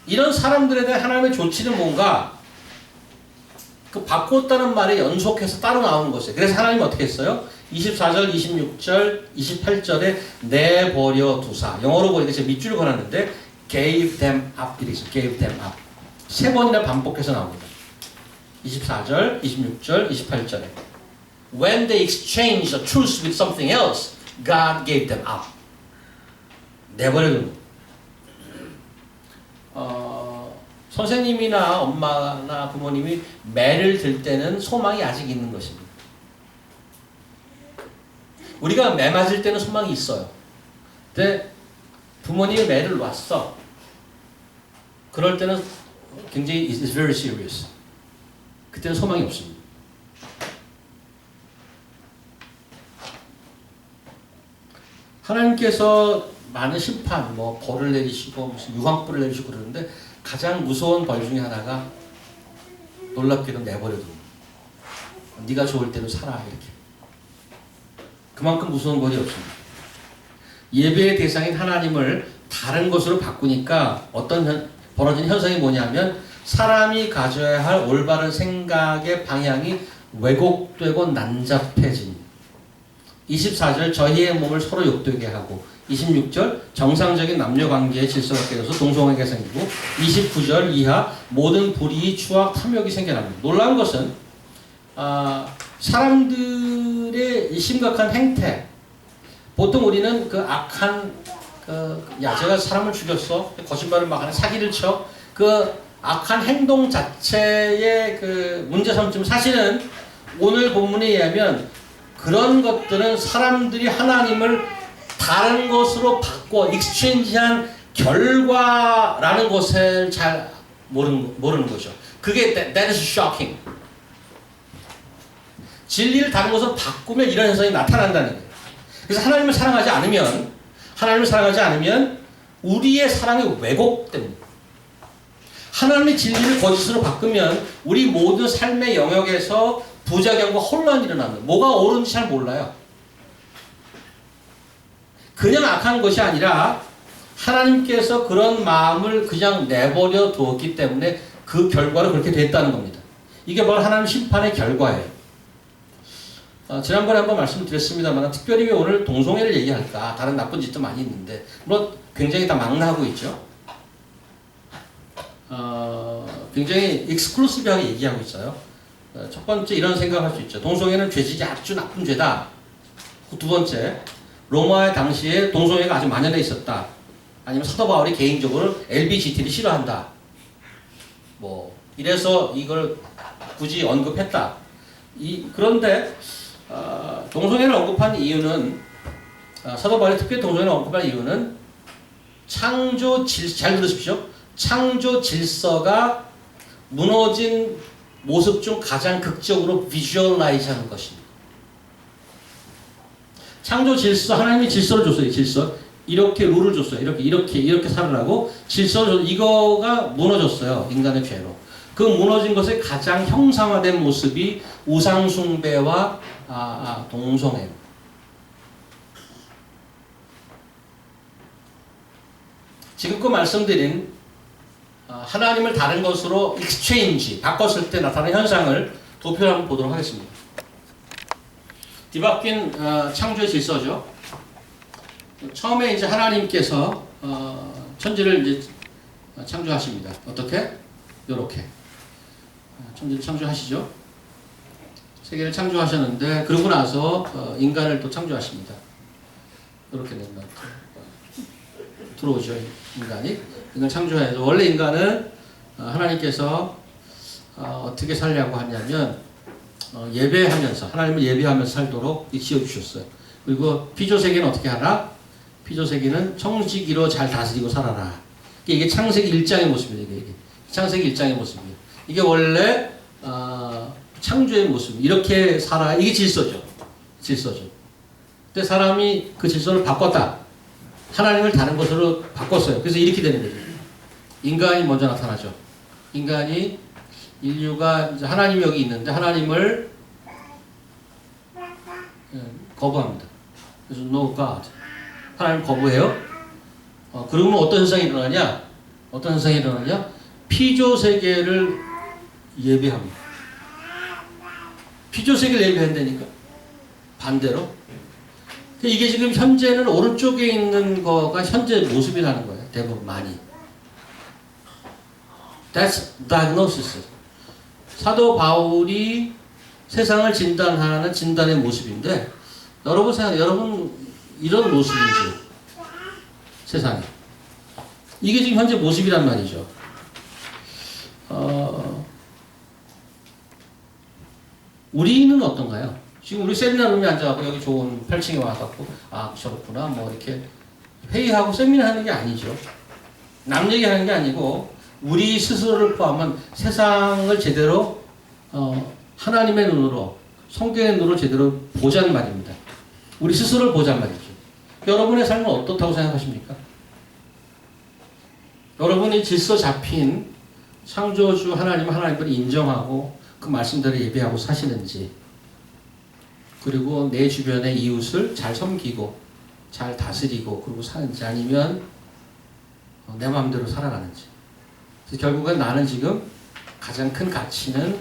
S1: 이런 사람들에 대한 하나님의 조치는 뭔가 그 바꿨다는 말에 연속해서 따로 나오는 것이에요. 그래서 하나님은 어떻게 했어요? 24절, 26절, 28절에 내버려 두사. 영어로 보니까 제가 밑줄을 걸었는데 gave them up 이렇게 있어요. gave them up. 3번이나 반복해서 나옵니다. 24절, 26절, 28절에 When they exchanged the truth with something else, God gave them up. 내버려 두는 거예요. 선생님이나 엄마나 부모님이 매를 들 때는 소망이 아직 있는 것입니다. 우리가 매 맞을 때는 소망이 있어요. 근데 부모님이 매를 놨어. 그럴 때는 굉장히 it's very serious. 그때는 소망이 없습니다. 하나님께서 많은 심판, 벌을 내리시고 무슨 유황불을 내리시고 그러는데 가장 무서운 벌 중에 하나가 놀랍게도 내버려두는 거예요. 네가 좋을 대로 살아 이렇게. 그만큼 무서운 벌이 없습니다. 예배의 대상인 하나님을 다른 것으로 바꾸니까 벌어진 현상이 뭐냐면 사람이 가져야 할 올바른 생각의 방향이 왜곡되고 난잡해진 24절 저희의 몸을 서로 욕되게 하고 26절 정상적인 남녀관계의 질서가 깨져서 동성애가 생기고 29절 이하 모든 불의, 추악, 탐욕이 생겨납니다. 놀라운 것은 사람들의 심각한 행태 보통 우리는 그 악한 제가 사람을 죽였어 거짓말을 막 하는 사기를 쳐 악한 행동 자체의 그 문제점쯤 사실은 오늘 본문에 의하면 그런 것들은 사람들이 하나님을 다른 것으로 바꿔 익스체인지한 결과라는 것을 잘 모르는 거죠. 그게 that is shocking. 진리를 다른 것으로 바꾸면 이런 현상이 나타난다는 거예요. 그래서 하나님을 사랑하지 않으면 우리의 사랑이 왜곡됩니다. 하나님의 진리를 거짓으로 바꾸면 우리 모든 삶의 영역에서 부작용과 혼란이 일어납니다. 뭐가 옳은지 잘 몰라요. 그냥 악한 것이 아니라 하나님께서 그런 마음을 그냥 내버려 두었기 때문에 그 결과로 그렇게 됐다는 겁니다. 이게 바로 하나님 심판의 결과예요. 지난번에 한번 말씀드렸습니다만 특별히 왜 오늘 동성애를 얘기할까? 다른 나쁜 짓도 많이 있는데 물론 굉장히 다 망라하고 있죠. 굉장히 익스클루시브하게 얘기하고 있어요. 첫 번째 이런 생각을 할 수 있죠. 동성애는 죄질이 아주 나쁜 죄다. 두 번째, 로마의 당시에 동성애가 아주 만연해 있었다. 아니면 사도 바울이 개인적으로 LBGT를 싫어한다. 뭐 이래서 이걸 굳이 언급했다. 그런데 동성애를 언급한 이유는 사도 바울이 특별히 동성애를 언급한 이유는 잘 들으십시오. 창조 질서가 무너진 모습 중 가장 극적으로 비주얼라이즈 하는 것입니다. 창조 질서, 하나님이 질서를 줬어요. 질서. 이렇게 룰을 줬어요. 이렇게 살으라고 질서를 줬어요. 이거가 무너졌어요. 인간의 죄로. 그 무너진 것의 가장 형상화된 모습이 우상숭배와 동성애입니다. 지금껏 말씀드린 하나님을 다른 것으로 exchange, 바꿨을 때 나타나는 현상을 도표를 한번 보도록 하겠습니다. 뒤바뀐 창조의 질서죠. 처음에 이제 하나님께서 천지를 이제 창조하십니다. 어떻게? 요렇게. 천지를 창조하시죠. 세계를 창조하셨는데 그러고 나서 인간을 또 창조하십니다. 이렇게 된 것 같아요. 들어오죠. 인간을 창조해서 원래 인간은 하나님께서 어떻게 살려고 하냐면 예배하면서 하나님을 예배하면서 살도록 지어주셨어요. 그리고 피조세계는 어떻게 하나? 피조세계는 청지기로 잘 다스리고 살아라. 이게 창세기 1장의 모습입니다. 이게 창세기 1장의 모습이에요. 이게 원래 창조의 모습. 이렇게 살아. 이게 질서죠. 근데 사람이 그 질서를 바꿨다. 하나님을 다른 것으로 바꿨어요. 그래서 이렇게 되는 거죠. 인간이 먼저 나타나죠. 인류가 이제 하나님이 여기 있는데 하나님을 거부합니다. 그래서 no God. 하나님 거부해요. 그러면 어떤 현상이 일어나냐? 피조 세계를 예배합니다. 피조 세계를 예배한다니까. 반대로. 이게 지금 현재는 오른쪽에 있는 거가 현재 모습이라는 거예요. 대부분 많이. That's diagnosis. 사도 바울이 세상을 진단하는 진단의 모습인데 여러분 이런 모습이지. 세상에. 이게 지금 현재 모습이란 말이죠. 우리는 어떤가요? 지금 우리 세미나룸에 앉아갖고 여기 좋은 8층에 와갖고 저렇구나 뭐 이렇게 회의하고 세미나 하는 게 아니죠. 남 얘기하는 게 아니고 우리 스스로를 포함한 세상을 제대로 하나님의 눈으로 성경의 눈으로 제대로 보자는 말입니다. 우리 스스로를 보자는 말이죠. 여러분의 삶은 어떻다고 생각하십니까? 여러분이 질서 잡힌 창조주 하나님을 인정하고 그 말씀대로 예배하고 사시는지, 그리고 내 주변의 이웃을 잘 섬기고 잘 다스리고 그리고 사는지, 아니면 내 마음대로 살아가는지. 그래서 결국은 나는 지금 가장 큰 가치는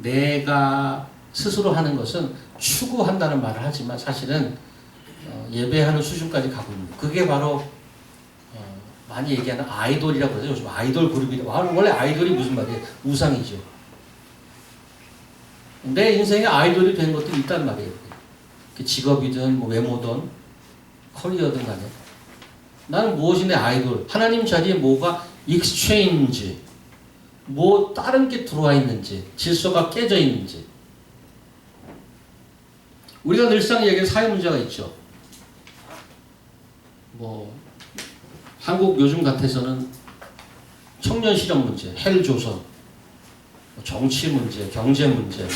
S1: 내가 스스로 하는 것은 추구한다는 말을 하지만 사실은 예배하는 수준까지 가고 있는, 그게 바로 많이 얘기하는 아이돌이라고 그러죠. 요즘 아이돌 그룹이라고. 원래 아이돌이 무슨 말이에요? 우상이죠. 내 인생에 아이돌이 된 것도 있단 말이에요. 직업이든 뭐 외모든 커리어든 간에 나는 무엇이 내 아이돌, 하나님 자리에 뭐가 exchange, 뭐 다른 게 들어와 있는지, 질서가 깨져 있는지. 우리가 늘상 얘기하는 사회 문제가 있죠. 뭐 한국 요즘 같아서는 청년 실업 문제, 헬조선, 정치 문제, 경제 문제,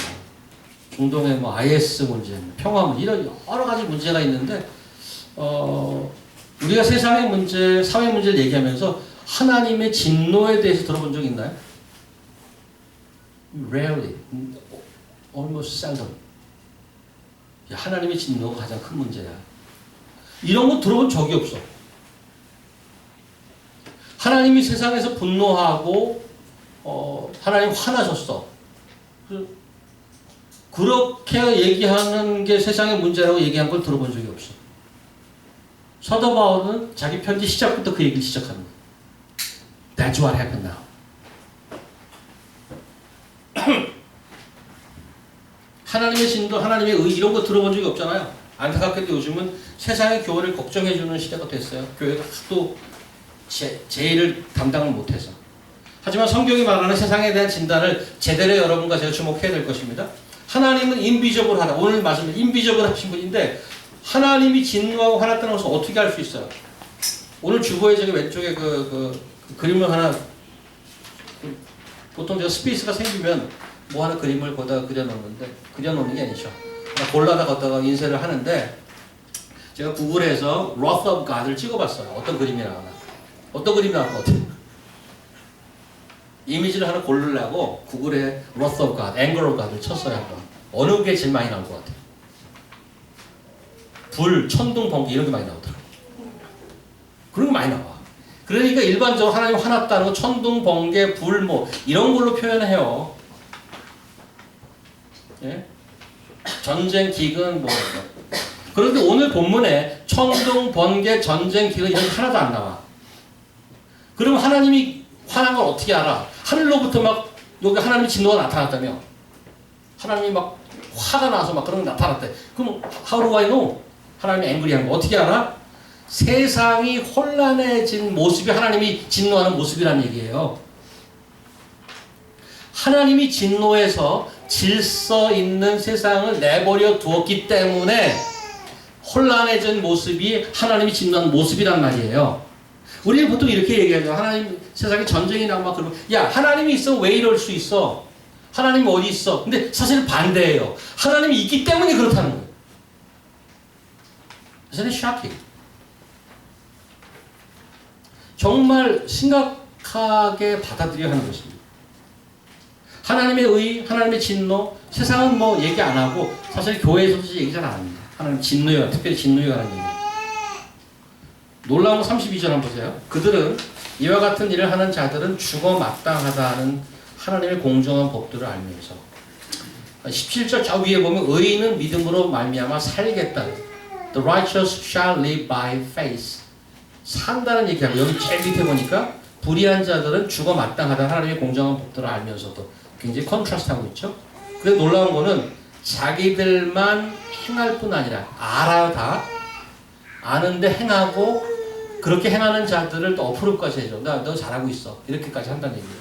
S1: 중동의 뭐 IS 문제, 평화 문제 이런 여러 가지 문제가 있는데 우리가 세상의 문제, 사회 문제를 얘기하면서 하나님의 진노에 대해서 들어본 적 있나요? Rarely, almost seldom. 하나님의 진노가 가장 큰 문제야. 이런 거 들어본 적이 없어. 하나님이 세상에서 분노하고 하나님 화나셨어. 그렇게 얘기하는 게 세상의 문제라고 얘기한 걸 들어본 적이 없어. 사도 바울은 자기 편지 시작부터 그 얘기를 시작하는 거야. That's what happened now. 하나님의 진도, 하나님의 의 이런 거 들어본 적이 없잖아요. 안타깝게도 요즘은 세상의 교회를 걱정해주는 시대가 됐어요. 교회가 또 제의를 담당을 못해서. 하지만 성경이 말하는 세상에 대한 진단을 제대로 여러분과 제가 주목해야 될 것입니다. 하나님은 인비저블하다. 오늘 말씀은 인비저블 하신 분인데 하나님이 진노하고 화났다는 것을 어떻게 알 수 있어요? 오늘 주보에 제가 왼쪽에 그 그림을 하나, 보통 제가 스페이스가 생기면 뭐 하나 그림을 거기다 그려놓는데, 그려놓는 게 아니죠. 골라다 걷다가 인쇄를 하는데 제가 구글에서 Wrath of God을 찍어봤어요. 어떤 그림이 나오나. 어떤 그림이 나올 것 같아요? 이미지를 하나 고르려고 구글에 Wrath of God, Anger of God을 쳤어요. 한번. 어느 게 제일 많이 나올 것 같아요? 불, 천둥, 번개 이런 게 많이 나오더라고요. 그런 게 많이 나와. 그러니까 일반적으로 하나님 화났다는 거 천둥, 번개, 불 뭐 이런 걸로 표현해요. 예? 전쟁, 기근 뭐. 그런데 오늘 본문에 천둥, 번개, 전쟁, 기근 이런 게 하나도 안 나와. 그럼 하나님이 화난 걸 어떻게 알아? 하늘로부터 막 여기 하나님의 진노가 나타났다며. 하나님이 막 화가 나서 막 그런 게 나타났대. 그럼 how do I know? 하나님이 앵그리한 거 어떻게 알아? 세상이 혼란해진 모습이 하나님이 진노하는 모습이라는 얘기예요. 하나님이 진노해서 질서 있는 세상을 내버려 두었기 때문에 혼란해진 모습이 하나님이 진노하는 모습이란 말이에요. 우리는 보통 이렇게 얘기하죠. 하나님 세상에 전쟁이 나고 막 그러면 야 하나님이 있어 왜 이럴 수 있어? 하나님 어디 있어? 근데 사실 반대예요. 하나님이 있기 때문에 그렇다는 거예요. Isn't it shocking? 정말 심각하게 받아들여야 하는 것입니다. 하나님의 의, 하나님의 진노, 세상은 뭐 얘기 안 하고 사실 교회에서도 얘기 잘 안 합니다. 하나님 진노에, 특별히 진노에 관한 얘기. 놀라운 거 32절 한번 보세요. 그들은 이와 같은 일을 하는 자들은 죽어 마땅하다는 하나님의 공정한 법들을 알면서 17절 저 위에 보면 의인은 믿음으로 말미암아 살겠다. The righteous shall live by faith. 산다는 얘기하고 여기 제일 밑에 보니까 불의한 자들은 죽어 마땅하다는 하나님의 공정한 법들을 알면서도 굉장히 컨트라스트하고 있죠. 그래서 놀라운 거는 자기들만 행할 뿐 아니라 알아요 다. 아는데 행하고 그렇게 행하는 자들을 또 어프로브까지 해줘. 너 잘하고 있어. 이렇게까지 한다는 얘기예요.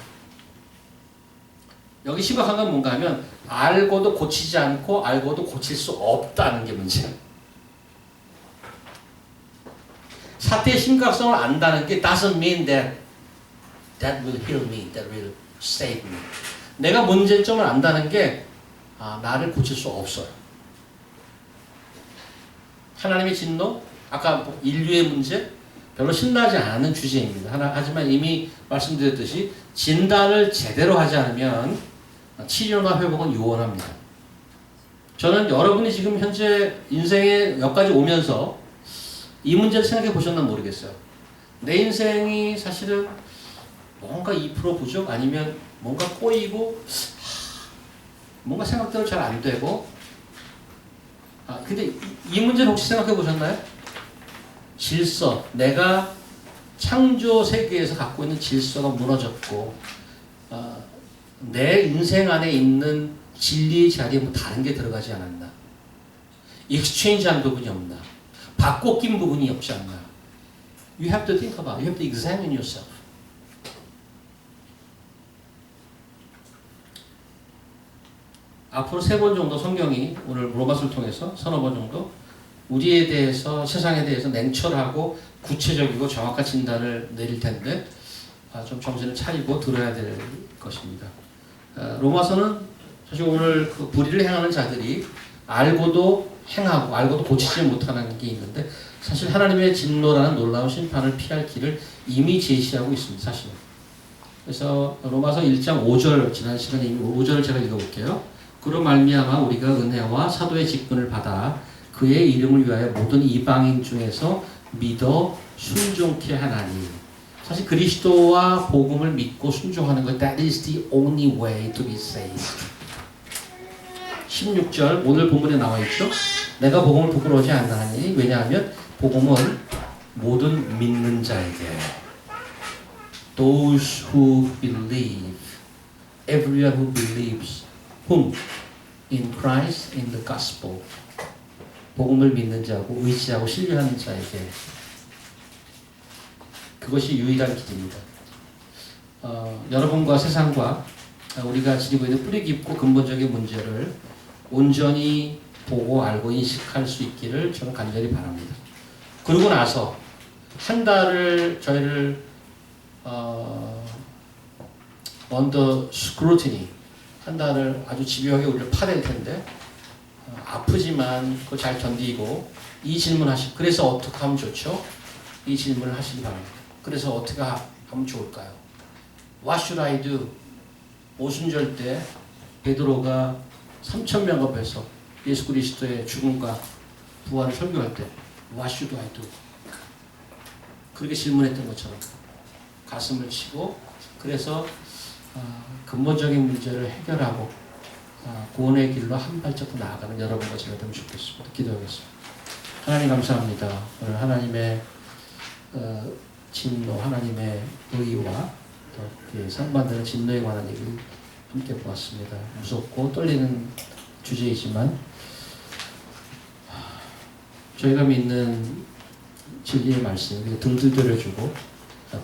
S1: 여기 심각한 건 뭔가 하면 알고도 고치지 않고 알고도 고칠 수 없다는 게 문제예요. 사태의 심각성을 안다는 게 doesn't mean that will heal me, that will save me. 내가 문제점을 안다는 게 나를 고칠 수 없어요. 하나님의 진노, 아까 인류의 문제 별로 신나지 않은 주제입니다. 하지만 이미 말씀드렸듯이 진단을 제대로 하지 않으면 치료나 회복은 요원합니다. 저는 여러분이 지금 현재 인생에 여기까지 오면서 이 문제를 생각해 보셨나 모르겠어요. 내 인생이 사실은 뭔가 2% 부족 아니면 뭔가 꼬이고 뭔가 생각대로 잘 안 되고 근데 이 문제를 혹시 생각해 보셨나요? 질서, 내가 창조 세계에서 갖고 있는 질서가 무너졌고 내 인생 안에 있는 진리의 자리에 뭐 다른 게 들어가지 않았나? 익스체인지한 부분이 없나? 바꿔 낀 부분이 없지 않나? You have to think about it. You have to examine yourself. 앞으로 3번 정도 성경이 오늘 로마서를 통해서 서너 번 정도 우리에 대해서 세상에 대해서 냉철하고 구체적이고 정확한 진단을 내릴 텐데 좀 정신을 차리고 들어야 될 것입니다. 로마서는 사실 오늘 그 불의를 행하는 자들이 알고도 행하고 알고도 고치지 못하는 게 있는데 사실 하나님의 진노라는 놀라운 심판을 피할 길을 이미 제시하고 있습니다. 사실은. 그래서 로마서 1장 5절 지난 시간에 이미 5절을 제가 읽어볼게요. 그로 말미암아 우리가 은혜와 사도의 직분을 받아 그의 이름을 위하여 모든 이방인 중에서 믿어 순종케 하나니. 사실 그리스도와 복음을 믿고 순종하는 것 that is the only way to be saved. 16절 오늘 본문에 나와 있죠. 내가 복음을 부끄러워하지 않나니 왜냐하면 복음은 모든 믿는 자에게 those who believe everyone who believes whom in Christ in the gospel 복음을 믿는 자고 의지하고 신뢰하는 자에게 그것이 유일한 길입니다. 여러분과 세상과 우리가 지니고 있는 뿌리 깊고 근본적인 문제를 온전히 보고 알고 인식할 수 있기를 저는 간절히 바랍니다. 그러고 나서 한 달을 저희를 under scrutiny 한 달을 아주 집요하게 우리를 파댈 텐데 아프지만 그거 잘 견디고 이 질문하시 그래서 어떻게 하면 좋죠? 이 질문을 하시기 바랍니다. 그래서 어떻게 하면 좋을까요? What should I do? 오순절 때 베드로가 3,000명 앞에서 예수 그리스도의 죽음과 부활을 설교할 때 What should I do? 그렇게 질문했던 것처럼 가슴을 치고 그래서 근본적인 문제를 해결하고 구원의 길로 한 발짝 더 나아가는 여러분과 제가 되면 좋겠습니다. 기도하겠습니다. 하나님 감사합니다. 오늘 하나님의 진노, 하나님의 의와 또 상반되는 진노에 관한 얘기를 함께 보았습니다. 무섭고 떨리는 주제이지만 저희가 믿는 진리의 말씀이 들들거려주고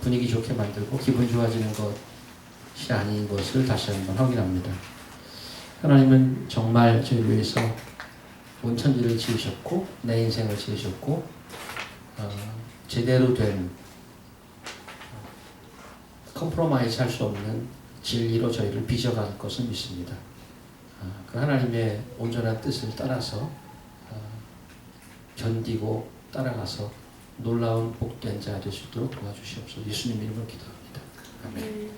S1: 분위기 좋게 만들고 기분 좋아지는 것이 아닌 것을 다시 한번 확인합니다. 하나님은 정말 저희를 위해서 온 천지를 지으셨고 내 인생을 지으셨고 제대로 된 컴프로마이즈 할 수 없는 진리로 저희를 빚어갈 것을 믿습니다. 그 하나님의 온전한 뜻을 따라서 견디고 따라가서 놀라운 복된 자 될 수 있도록 도와주시옵소서. 예수님 이름으로 기도합니다. 아멘.